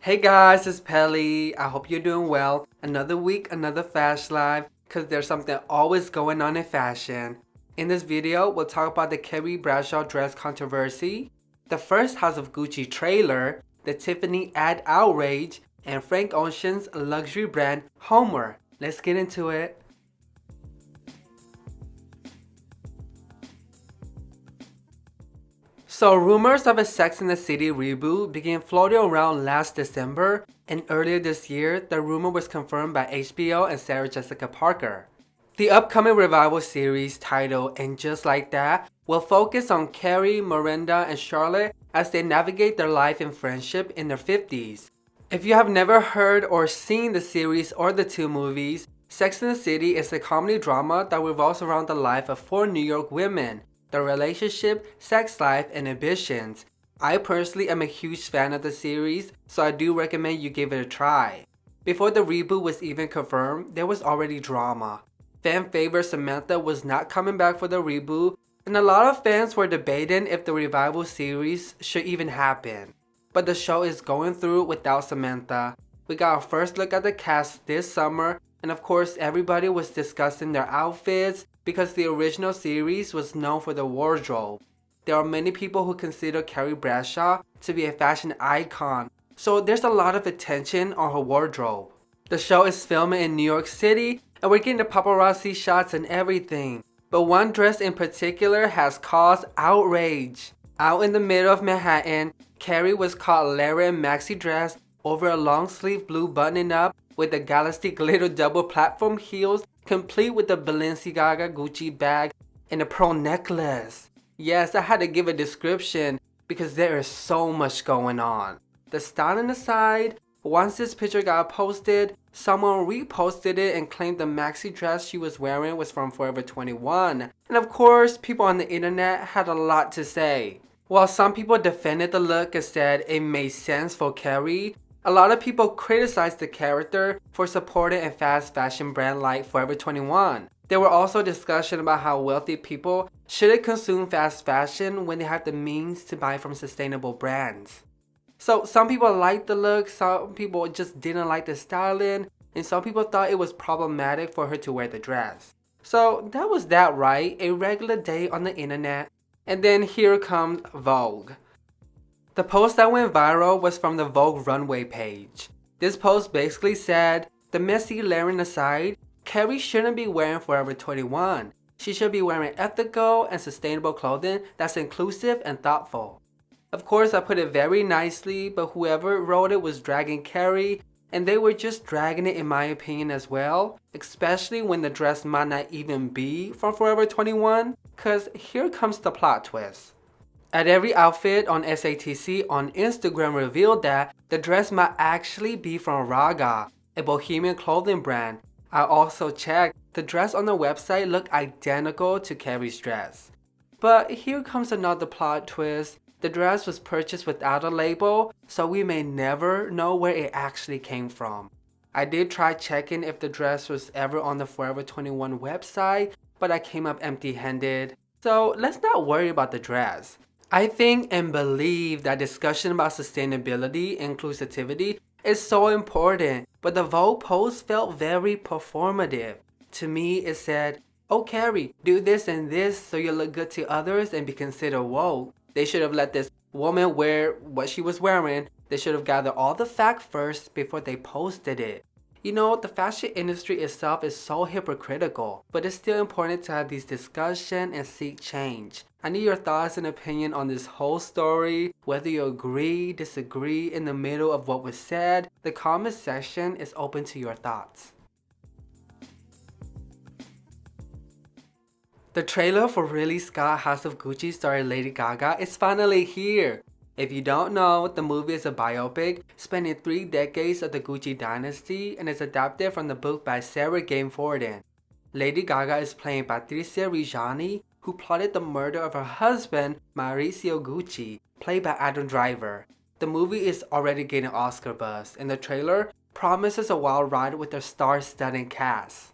Hey guys, it's Pelly. I hope you're doing well. Another week, another Fash Live, because there's something always going on in fashion. In this video, we'll talk about the Carrie Bradshaw Dress Controversy, the first House of Gucci trailer, the Tiffany ad outrage, and Frank Ocean's luxury brand Homer. Let's get into it. So rumors of a Sex and the City reboot began floating around last December, and earlier this year, the rumor was confirmed by HBO and Sarah Jessica Parker. The upcoming revival series titled And Just Like That will focus on Carrie, Miranda, and Charlotte as they navigate their life and friendship in their 50s. If you have never heard or seen the series or the two movies, Sex and the City is a comedy drama that revolves around the life of four New York women, their relationship, sex life, and ambitions. I personally am a huge fan of the series, so I do recommend you give it a try. Before the reboot was even confirmed, there was already drama. Fan favorite Samantha was not coming back for the reboot, and a lot of fans were debating if the revival series should even happen. But the show is going through without Samantha. We got our first look at the cast this summer, and of course everybody was discussing their outfits, because the original series was known for the wardrobe. There are many people who consider Carrie Bradshaw to be a fashion icon, so there's a lot of attention on her wardrobe. The show is filming in New York City, and we're getting the paparazzi shots and everything. But one dress in particular has caused outrage. Out in the middle of Manhattan, Carrie was caught layering a maxi dress over a long sleeve blue buttoning up with the Galaxy glitter double platform heels, complete with the Balenciaga Gucci bag and a pearl necklace. Yes, I had to give a description because there is so much going on. The styling aside, once this picture got posted, someone reposted it and claimed the maxi dress she was wearing was from Forever 21. And of course, people on the internet had a lot to say. While some people defended the look and said it made sense for Carrie, a lot of people criticized the character for supporting a fast fashion brand like Forever 21. There were also discussions about how wealthy people shouldn't consume fast fashion when they have the means to buy from sustainable brands. So some people liked the look, some people just didn't like the styling, and some people thought it was problematic for her to wear the dress. So that was that, right? A regular day on the internet. And then here comes Vogue. The post that went viral was from the Vogue runway page. This post basically said, the messy layering aside, Carrie shouldn't be wearing Forever 21. She should be wearing ethical and sustainable clothing that's inclusive and thoughtful. Of course, I put it very nicely, but whoever wrote it was dragging Carrie, and they were just dragging it in my opinion as well, especially when the dress might not even be from Forever 21, cause here comes the plot twist. At Every Outfit on SATC on Instagram revealed that the dress might actually be from Raga, a bohemian clothing brand. I also checked, the dress on the website looked identical to Carrie's dress. But here comes another plot twist. The dress was purchased without a label, so we may never know where it actually came from. I did try checking if the dress was ever on the Forever 21 website, but I came up empty-handed. So let's not worry about the dress. I think and believe that discussion about sustainability and inclusivity is so important, but the Vogue post felt very performative. To me, it said, oh Carrie, do this and this so you look good to others and be considered woke. They should have let this woman wear what she was wearing. They should have gathered all the facts first before they posted it. You know, the fashion industry itself is so hypocritical, but it's still important to have these discussions and seek change. I need your thoughts and opinion on this whole story, whether you agree, disagree, in the middle of what was said. The comment section is open to your thoughts. The trailer for Ridley Scott's House of Gucci starring Lady Gaga is finally here. If you don't know, the movie is a biopic spanning 3 decades of the Gucci dynasty and is adapted from the book by Sarah Gainforden. Lady Gaga is playing Patrizia Reggiani, who plotted the murder of her husband, Maurizio Gucci, played by Adam Driver. The movie is already getting Oscar buzz, and the trailer promises a wild ride with their star-studded cast.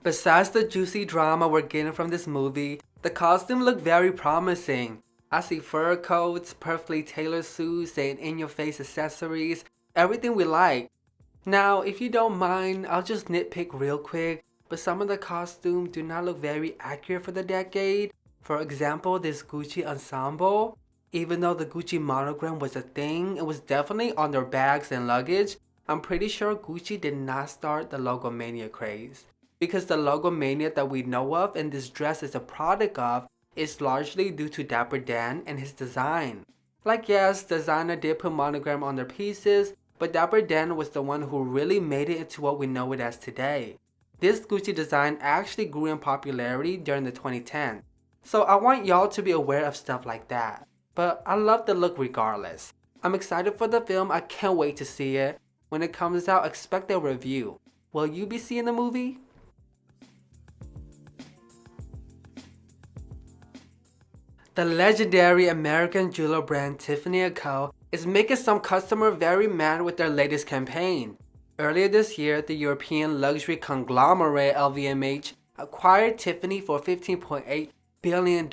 Besides the juicy drama we're getting from this movie, the costumes look very promising. I see fur coats, perfectly tailored suits, and in-your-face accessories. everything we like. Now, if you don't mind, I'll just nitpick real quick, but some of the costumes do not look very accurate for the decade. For example, this Gucci ensemble. Even though the Gucci monogram was a thing, it was definitely on their bags and luggage. I'm pretty sure Gucci did not start the logomania craze. Because the logomania that we know of and this dress is a product of is largely due to Dapper Dan and his design. Like yes, designer did put monogram on their pieces, but Dapper Dan was the one who really made it into what we know it as today. This Gucci design actually grew in popularity during the 2010s, so I want y'all to be aware of stuff like that. But I love the look regardless. I'm excited for the film, I can't wait to see it. When it comes out, expect a review. Will you be seeing the movie? The legendary American jeweler brand Tiffany & Co. is making some customers very mad with their latest campaign. Earlier this year, the European luxury conglomerate LVMH acquired Tiffany for $15.8 billion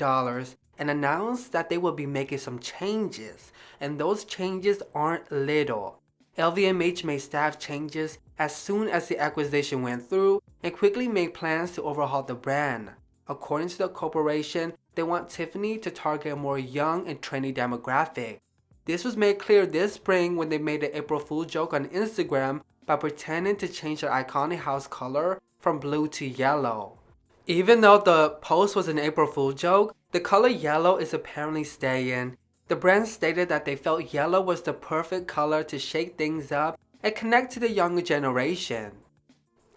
and announced that they will be making some changes, and those changes aren't little. LVMH made staff changes as soon as the acquisition went through and quickly made plans to overhaul the brand. According to the corporation, they want Tiffany to target a more young and trendy demographic. This was made clear this spring when they made an April Fool joke on Instagram by pretending to change their iconic house color from blue to yellow. Even though the post was an April Fool joke, the color yellow is apparently staying. The brand stated that they felt yellow was the perfect color to shake things up and connect to the younger generation.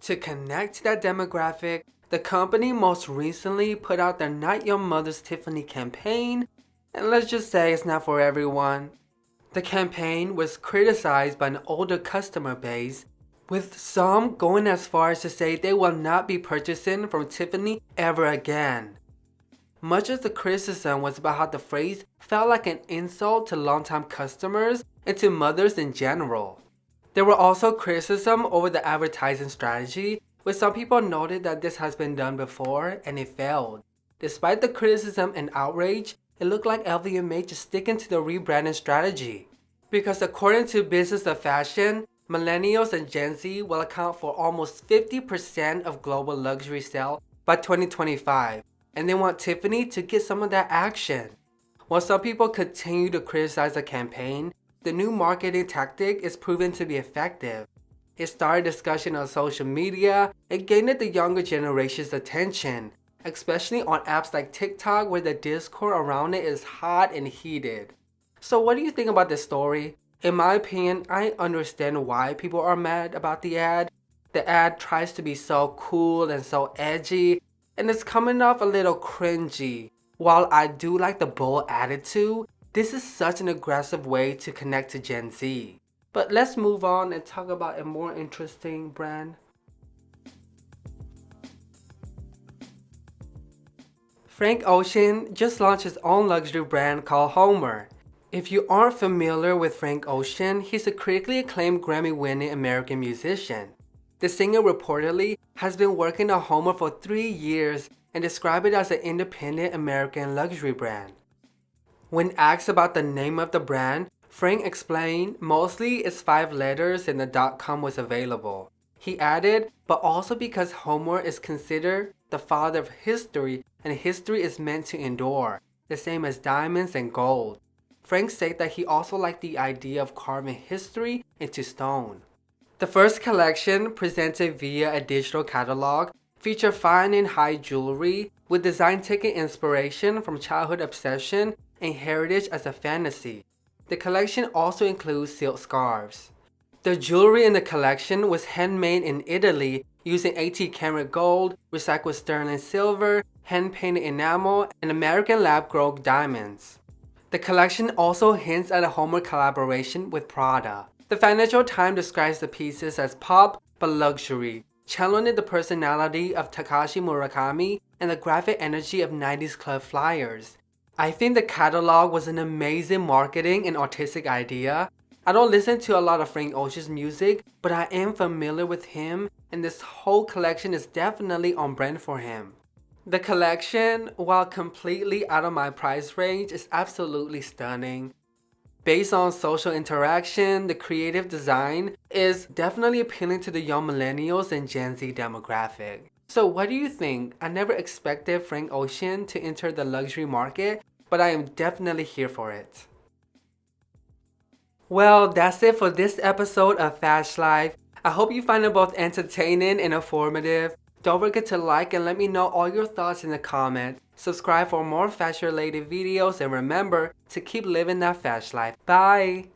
To connect to that demographic, the company most recently put out their Not Your Mother's Tiffany campaign, and let's just say it's not for everyone. The campaign was criticized by an older customer base, with some going as far as to say they will not be purchasing from Tiffany ever again. Much of the criticism was about how the phrase felt like an insult to longtime customers and to mothers in general. There were also criticism over the advertising strategy, with some people noted that this has been done before and it failed. Despite the criticism and outrage, it looked like LVMH is sticking to the rebranding strategy. Because according to Business of Fashion, millennials and Gen Z will account for almost 50% of global luxury sales by 2025, and they want Tiffany to get some of that action. While some people continue to criticize the campaign, the new marketing tactic is proven to be effective. It started discussion on social media and gained the younger generation's attention, especially on apps like TikTok where the discourse around it is hot and heated. So what do you think about this story? In my opinion, I understand why people are mad about the ad. The ad tries to be so cool and so edgy, and it's coming off a little cringy. While I do like the bold attitude, this is such an aggressive way to connect to Gen Z. But let's move on and talk about a more interesting brand. Frank Ocean just launched his own luxury brand called Homer. If you aren't familiar with Frank Ocean, he's a critically acclaimed Grammy-winning American musician. The singer reportedly has been working on Homer for 3 years and described it as an independent American luxury brand. When asked about the name of the brand, Frank explained mostly it's 5 letters and the .com was available. He added, but also because Homer is considered the father of history and history is meant to endure, the same as diamonds and gold. Frank said that he also liked the idea of carving history into stone. The first collection, presented via a digital catalog, featured fine and high jewelry with design taking inspiration from childhood obsession and heritage as a fantasy. The collection also includes silk scarves. The jewelry in the collection was handmade in Italy using 18-karat gold, recycled sterling silver, hand-painted enamel, and American lab-grown diamonds. The collection also hints at a Homer collaboration with Prada. The Financial Times describes the pieces as pop but luxury, channeling the personality of Takashi Murakami and the graphic energy of 90s club flyers. I think the catalog was an amazing marketing and artistic idea. I don't listen to a lot of Frank Ocean's music, but I am familiar with him, and this whole collection is definitely on brand for him. The collection, while completely out of my price range, is absolutely stunning. Based on social interaction, the creative design is definitely appealing to the young millennials and Gen Z demographic. So what do you think? I never expected Frank Ocean to enter the luxury market, but I am definitely here for it. Well, that's it for this episode of Fash Life. I hope you find it both entertaining and informative. Don't forget to like and let me know all your thoughts in the comments. Subscribe for more fashion related videos and remember to keep living that Fash Life. Bye!